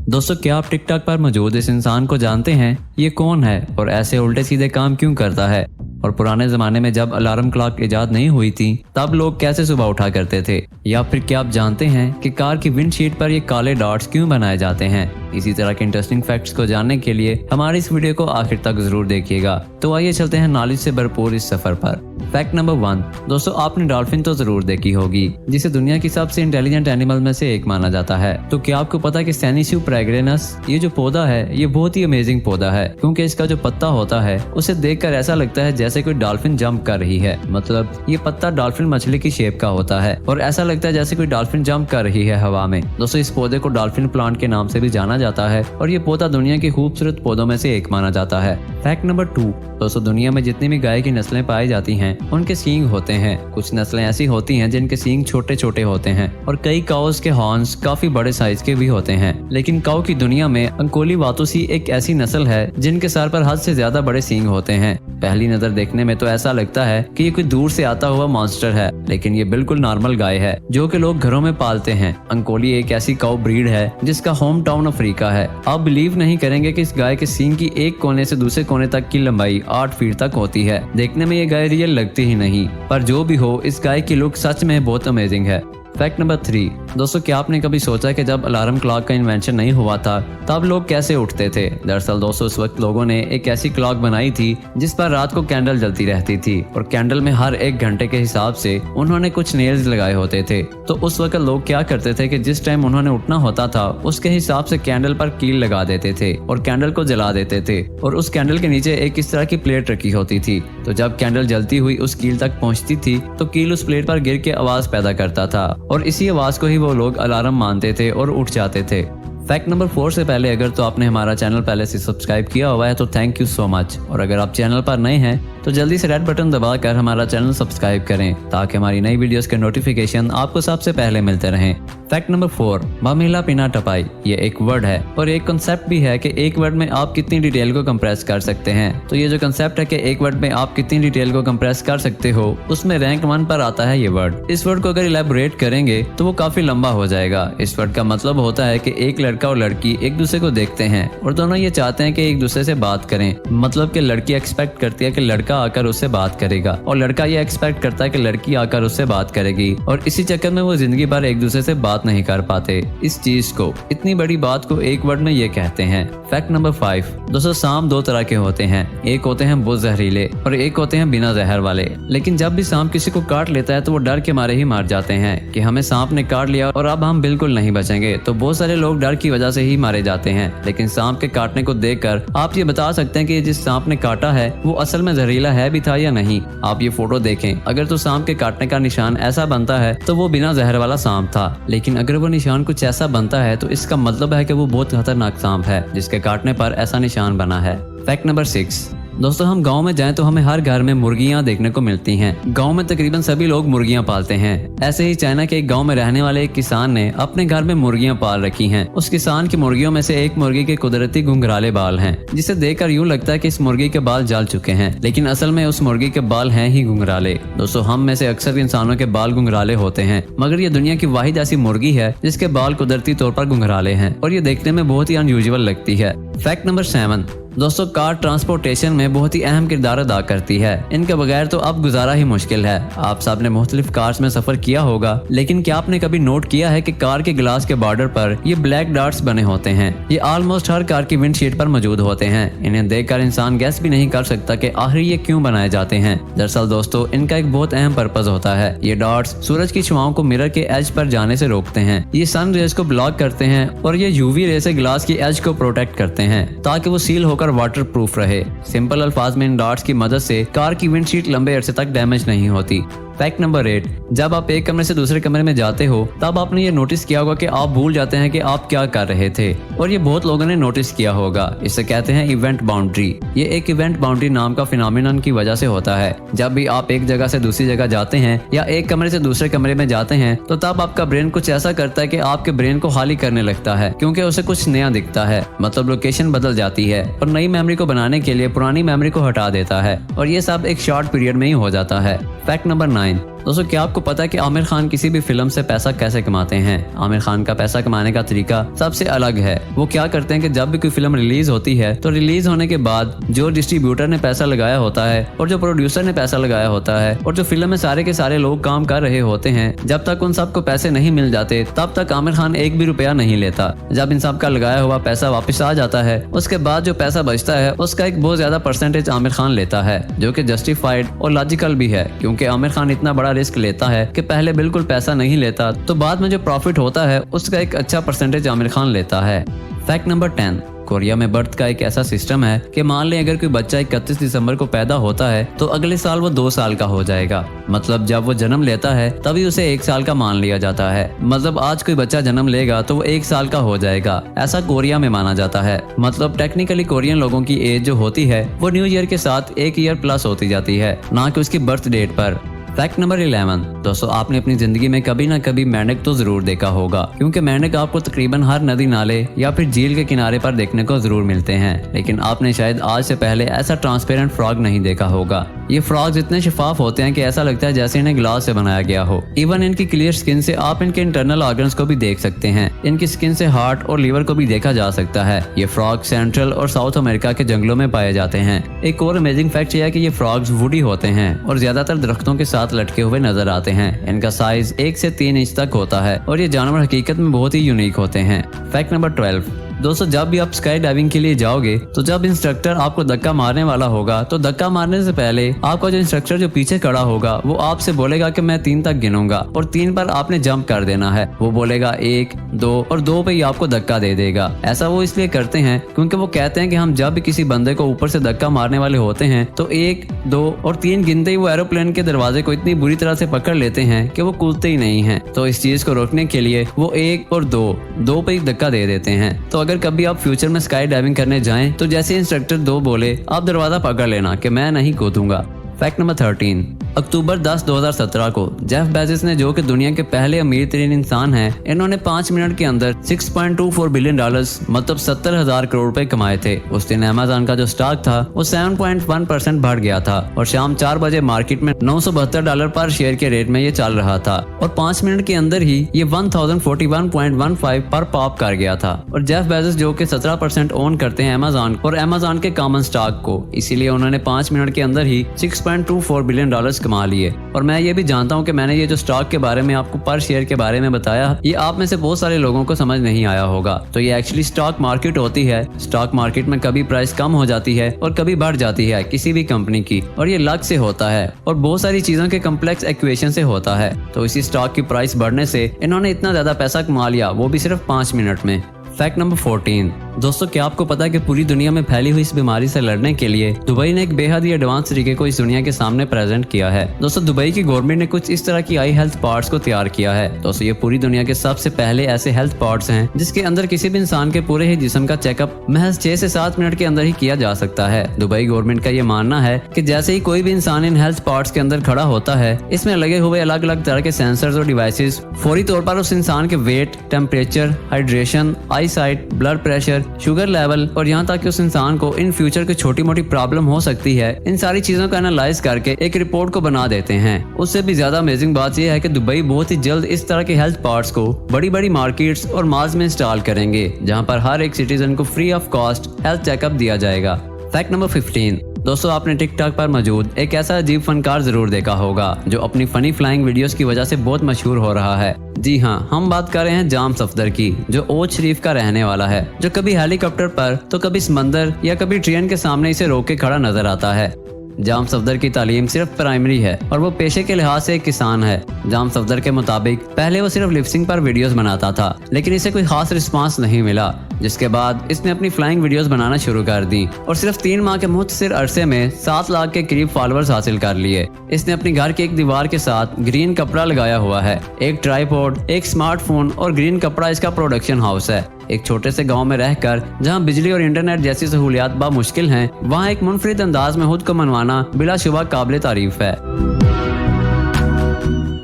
दोस्तों, क्या आप टिकटॉक पर मौजूद इस इंसान को जानते हैं? ये कौन है और ऐसे उल्टे सीधे काम क्यों करता है? और पुराने जमाने में जब अलार्म क्लॉक इजाद नहीं हुई थी तब लोग कैसे सुबह उठा करते थे? या फिर क्या आप जानते हैं कि कार की विंडशीट पर ये काले डॉट्स क्यों बनाए जाते हैं? इसी तरह के इंटरेस्टिंग फैक्ट्स को जानने के लिए हमारी इस वीडियो को आखिर तक जरूर देखिएगा। तो आइए चलते हैं नॉलेज से भरपूर इस सफर पर। Fact number 1। दोस्तों, आपने डॉल्फिन तो जरूर देखी होगी, जिसे दुनिया की सबसे इंटेलिजेंट एनिमल में से एक माना जाता है। तो क्या आपको पता है कि सेनीसियू प्रेग्रेनस ये जो पौधा है ये बहुत ही अमेजिंग पौधा है, क्योंकि इसका जो पत्ता होता है उसे देखकर ऐसा लगता है जैसे कोई डॉल्फिन जंप कर रही है। मतलब ये पत्ता डॉल्फिन मछली की शेप का होता है और ऐसा लगता है जैसे कोई डॉल्फिन जंप कर रही है हवा में। दोस्तों, इस पौधे को डॉल्फिन प्लांट के नाम से भी जाना जाता है और ये पौधा दुनिया के खूबसूरत पौधों में से एक माना जाता है। Fact number 2। दोस्तों, दुनिया में जितनी भी गाय की नस्लें पाई जाती हैं उनके सींग होते हैं। कुछ नस्लें ऐसी होती हैं जिनके सींग छोटे छोटे होते हैं और कई काउस के हॉर्न्स काफी बड़े साइज के भी होते हैं। लेकिन काऊ की दुनिया में अंकोली वातुसी एक ऐसी नस्ल है जिनके सर पर हद से ज्यादा बड़े सींग होते हैं। पहली नजर देखने में तो ऐसा लगता है कि ये कोई दूर से आता हुआ मॉन्स्टर है, लेकिन ये बिल्कुल नॉर्मल गाय है जो कि लोग घरों में पालते हैं। अंकोली एक ऐसी काऊ ब्रीड है जिसका होम टाउन अफ्रीका है। आप बिलीव नहीं करेंगे कि इस गाय के सींग की एक कोने से दूसरे कोने तक की लंबाई 8 फीट तक होती है। देखने में ये गाय रियल लगती ही नहीं, पर जो भी हो इस गाय की लुक सच में बहुत अमेजिंग है। Fact number 3। दोस्तों, क्या आपने कभी सोचा कि जब अलार्म क्लॉक का इन्वेंशन नहीं हुआ था तब लोग कैसे उठते थे? दरअसल दोस्तों, उस वक्त लोगों ने एक ऐसी क्लॉक बनाई थी जिस पर रात को कैंडल जलती रहती थी और कैंडल में हर 1 घंटे के हिसाब से उन्होंने कुछ नेल्स लगाए होते थे। तो उस वक्त लोग क्या करते थे कि जिस टाइम उन्होंने उठना होता था उसके हिसाब से कैंडल पर कील लगा देते थे और कैंडल को जला देते थे और उस कैंडल के नीचे एक इस तरह की प्लेट रखी होती थी। तो जब कैंडल जलती हुई उस कील तक पहुंचती थी तो कील उस प्लेट पर गिर के आवाज पैदा करता था और इसी आवाज ही वो लोग अलार्म मानते थे और उठ जाते थे। फैक्ट नंबर 4 से पहले अगर तो आपने हमारा चैनल पहले से सब्सक्राइब किया हुआ है तो थैंक यू सो मच, और अगर आप चैनल पर नए हैं तो जल्दी से रेड बटन दबाकर हमारा चैनल सब्सक्राइब करें ताकि हमारी नई वीडियोस के नोटिफिकेशन आपको सबसे पहले मिलते रहें। Fact number 4। मामिला पिना टपाई ये एक वर्ड है और एक कंसेप्ट भी है कि एक वर्ड में आप कितनी डिटेल को कंप्रेस कर सकते हैं। तो ये जो कंसेप्ट है कि एक वर्ड में आप कितनी डिटेल को कंप्रेस कर सकते हो, उसमें रैंक 1 पर आता है ये वर्ड। इस वर्ड को अगर इलैबोरेट करेंगे तो वो काफी लंबा हो जाएगा। इस वर्ड का मतलब होता है कि एक लड़का और लड़की एक दूसरे को देखते हैं और दोनों ये चाहते हैं कि एक दूसरे से बात करें। मतलब कि लड़की एक्सपेक्ट करती है कि लड़का आकर उससे बात करेगा और लड़का ये एक्सपेक्ट करता है कि लड़की आकर उससे बात करेगी, और इसी चक्कर में वो जिंदगी भर एक दूसरे से बात नहीं कर पाते। इस चीज को, इतनी बड़ी बात को एक वर्ड में ये कहते हैं। Fact number 5। दोस्तों, सांप 2 तरह के होते हैं, एक होते हैं बहुत जहरीले और एक होते हैं बिना जहर वाले। लेकिन जब भी सांप किसी को काट लेता है तो वो डर के मारे ही मार जाते हैं कि हमें सांप ने काट लिया और अब हम बिल्कुल नहीं बचेंगे। तो बहुत सारे लोग डर की वजह से ही मारे जाते हैं। लेकिन सांप के काटने को देखकर आप ये बता सकते हैं कि जिस सांप ने काटा है वो असल में जहरीला है भी था या नहीं। आप ये फोटो देखें, अगर तो सांप के काटने का निशान ऐसा बनता है तो वो बिना जहर वाला सांप था, लेकिन अगर वो निशान कुछ ऐसा बनता है तो इसका मतलब है कि वो बहुत खतरनाक सांप है जिसके काटने पर ऐसा निशान बना है। Fact number 6। दोस्तों, हम गांव में जाएं तो हमें हर घर में मुर्गियां देखने को मिलती हैं। गांव में तकरीबन सभी लोग मुर्गियां पालते हैं। ऐसे ही चाइना के एक गांव में रहने वाले एक किसान ने अपने घर में मुर्गियां पाल रखी हैं। उस किसान की मुर्गियों में से एक मुर्गी के कुदरती घुंघराले बाल हैं, जिसे देखकर यूं लगता है कि इस मुर्गी के बाल जल चुके हैं, लेकिन असल में उस मुर्गी के बाल हैं ही घुंघराले। दोस्तों, हम में से अक्सर इंसानों के बाल घुंघराले होते हैं, मगर ये दुनिया की वाहिद ऐसी मुर्गी है जिसके बाल कुदरती तौर पर घुंघराले हैं और ये देखने में बहुत ही अनयूजुअल लगती है। Fact number 7। दोस्तों, कार ट्रांसपोर्टेशन में बहुत ही अहम किरदार अदा करती है। इनके बगैर तो अब गुजारा ही मुश्किल है। आप सब ने मुख्तलिफ कार्स में सफर किया होगा, लेकिन क्या आपने कभी नोट किया है कि कार के ग्लास के बॉर्डर पर ये ब्लैक डॉट्स बने होते हैं? ये ऑलमोस्ट हर कार की विंडशीट पर मौजूद होते हैं। इन्हें देखकर इंसान गैस भी नहीं कर सकता कि आखिर ये क्यों बनाए जाते हैं। दरअसल दोस्तों, इनका एक बहुत अहम पर्पज होता है। ये डॉट्स सूरज की छुआओं को मिरर के एज पर जाने से रोकते हैं। ये सन रेज को ब्लॉक करते हैं और ये यूवी रे से ग्लास की एज को प्रोटेक्ट करते हैं ताकि वो सील होकर वाटर प्रूफ रहे। सिंपल अल्फाज में इन डॉट्स की मदद से कार की विंडशीट लंबे अरसे तक डैमेज नहीं होती। Fact number 8। जब आप एक कमरे से दूसरे कमरे में जाते हो तब आपने ये नोटिस किया होगा कि आप भूल जाते हैं कि आप क्या कर रहे थे, और ये बहुत लोगों ने नोटिस किया होगा। इसे कहते हैं इवेंट बाउंड्री। ये एक इवेंट बाउंड्री नाम का फिनोमिनन की वजह से होता है। जब भी आप एक जगह से दूसरी जगह जाते हैं या एक कमरे से दूसरे कमरे में जाते हैं तो तब आपका ब्रेन कुछ ऐसा करता है कि आपके ब्रेन को खाली करने लगता है, क्योंकि उसे कुछ नया दिखता है। मतलब लोकेशन बदल जाती है और नई मेमोरी को बनाने के लिए पुरानी मेमोरी को हटा देता है, और ये सब एक शॉर्ट पीरियड में ही हो जाता है। Fact number 9। दोस्तों क्या आपको पता है कि आमिर खान किसी भी फिल्म से पैसा कैसे कमाते हैं? आमिर खान का पैसा कमाने का तरीका सबसे अलग है। वो क्या करते हैं कि जब भी कोई फिल्म रिलीज होती है तो रिलीज होने के बाद जो डिस्ट्रीब्यूटर ने पैसा लगाया होता है और जो प्रोड्यूसर ने पैसा लगाया होता है और जो फिल्म में सारे के सारे लोग काम कर रहे होते हैं, जब तक उन सबको पैसे नहीं मिल जाते तब तक आमिर खान एक भी रुपया नहीं लेता। जब इन सब का लगाया हुआ पैसा वापस आ जाता है उसके बाद जो पैसा बचता है उसका एक बहुत ज्यादा परसेंटेज आमिर खान लेता है, जो कि जस्टिफाइड और लॉजिकल भी है, क्योंकि आमिर खान इतना बड़ा रिस्क लेता है कि पहले बिल्कुल पैसा नहीं लेता तो बाद में जो प्रॉफिट होता है उसका एक अच्छा परसेंटेज आमिर खान लेता है। फैक्ट नंबर 10, कोरिया में बर्थ का एक ऐसा सिस्टम है कि मान लें अगर कोई बच्चा 31 दिसंबर को पैदा होता है तो अगले साल वो 2 साल का हो जाएगा। मतलब जब वो जन्म लेता है तभी उसे 1 साल का मान लिया जाता है। मतलब आज कोई बच्चा जन्म लेगा तो वो 1 साल का हो जाएगा, ऐसा कोरिया में माना जाता है। मतलब टेक्निकली कोरियन लोगों की एज जो होती है वो न्यू ईयर के साथ 1 ईयर प्लस होती जाती है, ना कि उसकी बर्थ डेट पर। फैक्ट नंबर 11, दोस्तों आपने अपनी जिंदगी में कभी ना कभी मेंढक तो जरूर देखा होगा, क्योंकि मेंढक आपको तकरीबन हर नदी नाले या फिर झील के किनारे पर देखने को जरूर मिलते हैं। लेकिन आपने शायद आज से पहले ऐसा ट्रांसपेरेंट फ्रॉग नहीं देखा होगा। ये फ्रॉग्स इतने शफाफ होते हैं कि ऐसा लगता है जैसे इन्हें ग्लास से बनाया गया हो। इवन इनकी क्लियर स्किन से आप इनके इंटरनल ऑर्गन्स को भी देख सकते हैं। इनकी स्किन से हार्ट और लीवर को भी देखा जा सकता है। ये फ्रॉग सेंट्रल और साउथ अमेरिका के जंगलों में पाए जाते हैं। एक और अमेजिंग फैक्ट यह है कि ये फ्रॉग्स वुडी होते हैं और ज्यादातर दरख्तों के साथ लटके हुए नजर आते हैं। इनका साइज 1 से 3 इंच तक होता है और ये जानवर हकीकत में बहुत ही यूनिक होते हैं। फैक्ट नंबर 12, दोस्तों जब भी आप स्काई डाइविंग के लिए जाओगे तो जब इंस्ट्रक्टर आपको धक्का मारने वाला होगा तो धक्का मारने से पहले आपका जो इंस्ट्रक्टर जो पीछे खड़ा होगा वो आपसे बोलेगा कि मैं 3 तक गिनूंगा और 3 पर आपने जंप कर देना है। वो बोलेगा 1, 2 और 2 पे ही आपको धक्का दे देगा। ऐसा वो इसलिए करते हैं क्योंकि वो कहते हैं कि हम जब भी किसी बंदे को ऊपर से धक्का मारने वाले होते हैं तो 1, 2 और 3 गिनते ही वो एरोप्लेन के दरवाजे को इतनी बुरी तरह से पकड़ लेते हैं कि वो कूदते ही नहीं है। तो इस चीज को रोकने के लिए वो 1 और 2 पे ही धक्का दे देते हैं। तो अगर कभी आप फ्यूचर में स्काई डाइविंग करने जाएं तो जैसे इंस्ट्रक्टर 2 बोले आप दरवाजा पकड़ लेना कि मैं नहीं कूदूंगा। फैक्ट नंबर 13, अक्टूबर 10, 2017 को जेफ बेजोस ने, जो कि दुनिया के पहले अमीर तरीन इंसान हैं, इन्होंने 5 मिनट के अंदर $6.24 बिलियन मतलब 70,000 करोड़ रुपए कमाए थे। उस दिन अमेज़न का जो स्टॉक था वो 7.1% बढ़ गया था और शाम 4 बजे मार्केट में $972 पर शेयर के रेट में ये चल रहा था और 5 मिनट के अंदर ही ये 1041.15 पर पॉप कर गया था। और जेफ बेजोस जो कि 17% ओन करते हैं अमेज़न और अमेज़न के कॉमन स्टॉक को, इसीलिए उन्होंने 5 मिनट के अंदर ही $6.24 बिलियन कमा लिए। और मैं ये भी जानता हूँ कि मैंने ये जो स्टॉक के बारे में आपको पर शेयर के बारे में बताया, ये आप में से बहुत सारे लोगों को समझ नहीं आया होगा। तो ये एक्चुअली स्टॉक मार्केट होती है। स्टॉक मार्केट में कभी प्राइस कम हो जाती है और कभी बढ़ जाती है किसी भी कंपनी की, और ये लक से होता है और बहुत सारी चीजों के कम्प्लेक्स इक्वेशन से होता है। तो इसी स्टॉक की प्राइस बढ़ने से इन्होंने इतना ज्यादा पैसा कमा लिया, वो भी सिर्फ 5 मिनट में। फैक्ट नंबर 14, दोस्तों क्या आपको पता है कि पूरी दुनिया में फैली हुई इस बीमारी से लड़ने के लिए दुबई ने एक बेहद ही एडवांस तरीके को इस दुनिया के सामने प्रेजेंट किया है। दोस्तों दुबई की गवर्नमेंट ने कुछ इस तरह की आई हेल्थ पार्ट्स को तैयार किया है। दोस्तों ये पूरी दुनिया के सबसे पहले ऐसे हेल्थ पार्ट्स हैं जिसके अंदर किसी भी इंसान के पूरे ही जिस्म का चेकअप महज 6 से 7 मिनट के अंदर ही किया जा सकता है। दुबई गवर्नमेंट का ये मानना है कि जैसे ही कोई भी इंसान इन हेल्थ पार्ट्स के अंदर खड़ा होता है, इसमें लगे हुए अलग अलग तरह के सेंसर्स और डिवाइसेस फौरी तौर पर उस इंसान के weight, temperature, hydration, eye sight, blood pressure, sugar level और यहाँ तक कि उस इंसान को इन फ्यूचर की छोटी मोटी प्रॉब्लम हो सकती है, इन सारी चीजों को एनालाइज करके एक रिपोर्ट को बना देते हैं। उससे भी ज्यादा अमेजिंग बात यह है कि दुबई बहुत ही जल्द इस तरह के हेल्थ पार्ट्स को बड़ी बड़ी मार्केट्स और मॉल्स में इंस्टॉल करेंगे, जहाँ पर हर एक सिटीजन को free of cost health checkup दिया जाएगा। फैक्ट नंबर 15, दोस्तों आपने टिकटॉक पर मौजूद एक ऐसा अजीब फनकार जरूर देखा होगा जो अपनी फनी फ्लाइंग वीडियोस की वजह से बहुत मशहूर हो रहा है। जी हाँ, हम बात कर रहे हैं जाम सफदर की, जो ओज शरीफ का रहने वाला है, जो कभी हेलीकॉप्टर पर तो कभी समंदर या कभी ट्रेन के सामने इसे रोक के खड़ा नजर आता है। जाम सफदर की तालीम सिर्फ प्राइमरी है और वो पेशे के लिहाज से एक किसान है। जाम सफदर के मुताबिक पहले वो सिर्फ लिपसिंग पर वीडियोस बनाता था, लेकिन इसे कोई खास रिस्पांस नहीं मिला, जिसके बाद इसने अपनी फ्लाइंग वीडियोस बनाना शुरू कर दी और सिर्फ 3 माह के मुख्तसर अरसे में 7 लाख के करीब फॉलोअर्स हासिल कर लिए। इसने अपने घर की एक दीवार के साथ ग्रीन कपड़ा लगाया हुआ है, एक ट्राइपॉड, एक स्मार्टफोन और ग्रीन कपड़ा इसका प्रोडक्शन हाउस है। एक छोटे से गांव में रहकर जहां बिजली और इंटरनेट जैसी सहूलियात बा मुश्किल हैं, वहां एक मुनफरिद अंदाज में खुद को मनवाना बिलाशुबा काबिल तारीफ है।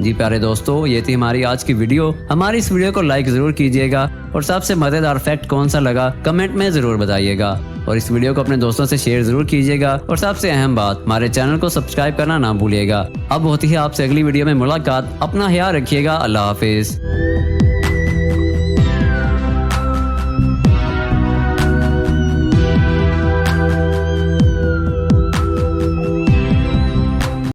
जी प्यारे दोस्तों, ये थी हमारी आज की वीडियो। हमारी इस वीडियो को लाइक जरूर कीजिएगा और सबसे मजेदार फैक्ट कौन सा लगा कमेंट में जरूर बताइएगा और इस वीडियो को अपने दोस्तों से शेयर जरूर कीजिएगा और सबसे अहम बात, हमारे चैनल को सब्सक्राइब करना ना भूलिएगा। अब होती है आपसे अगली वीडियो में मुलाकात। अपना ख्याल रखिएगा। अल्लाह हाफिज।